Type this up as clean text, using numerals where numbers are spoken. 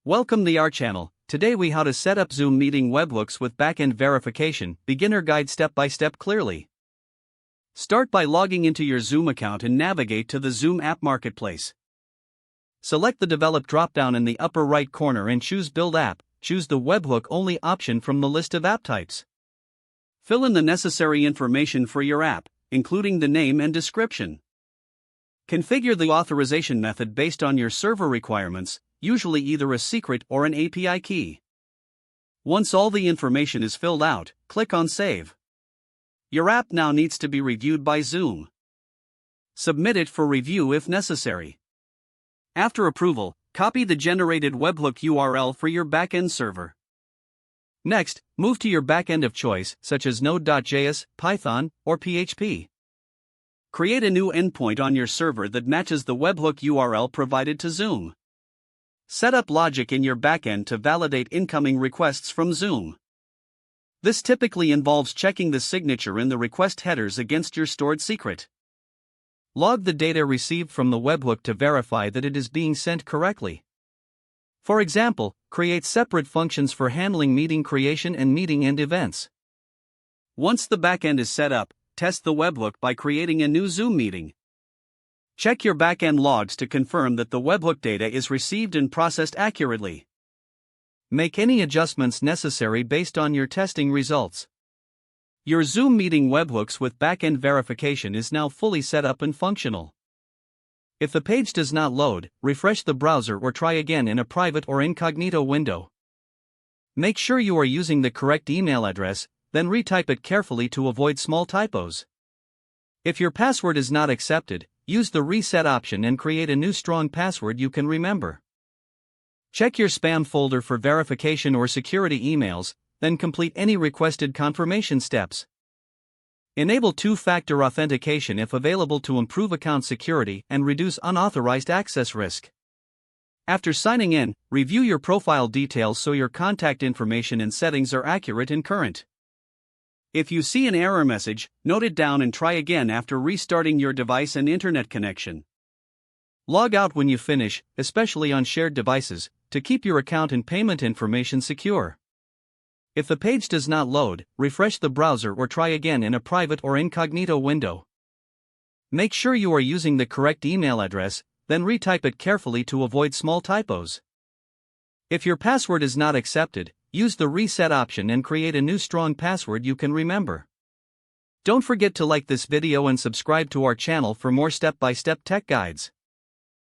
Welcome to our channel. Today we how to set up Zoom meeting webhooks with backend verification, beginner guide step by step clearly. Start by logging into your Zoom account and navigate to the Zoom app marketplace. Select the develop dropdown in the upper right corner and choose build app. Choose the webhook only option from the list of app types. Fill in the necessary information for your app, including the name and description. Configure the authorization method based on your server requirements, usually either a secret or an API key. Once all the information is filled out, click on Save. Your app now needs to be reviewed by Zoom. Submit it for review if necessary. After approval, copy the generated webhook URL for your backend server. Next, move to your backend of choice, such as Node.js, Python, or PHP. Create a new endpoint on your server that matches the webhook URL provided to Zoom. Set up logic in your backend to validate incoming requests from Zoom. This typically involves checking the signature in the request headers against your stored secret. Log the data received from the webhook to verify that it is being sent correctly. For example, create separate functions for handling meeting creation and meeting end events. Once the backend is set up, test the webhook by creating a new Zoom meeting. Check your backend logs to confirm that the webhook data is received and processed accurately. Make any adjustments necessary based on your testing results. Your Zoom meeting webhooks with backend verification is now fully set up and functional. If the page does not load, refresh the browser or try again in a private or incognito window. Make sure you are using the correct email address, then retype it carefully to avoid small typos. If your password is not accepted, use the reset option and create a new strong password you can remember. Check your spam folder for verification or security emails, then complete any requested confirmation steps. Enable two-factor authentication if available to improve account security and reduce unauthorized access risk. After signing in, review your profile details so your contact information and settings are accurate and current. If you see an error message, note it down and try again after restarting your device and internet connection. Log out when you finish, especially on shared devices, to keep your account and payment information secure. If the page does not load, refresh the browser or try again in a private or incognito window. Make sure you are using the correct email address, then retype it carefully to avoid small typos. If your password is not accepted, use the reset option and create a new strong password you can remember. Don't forget to like this video and subscribe to our channel for more step-by-step tech guides.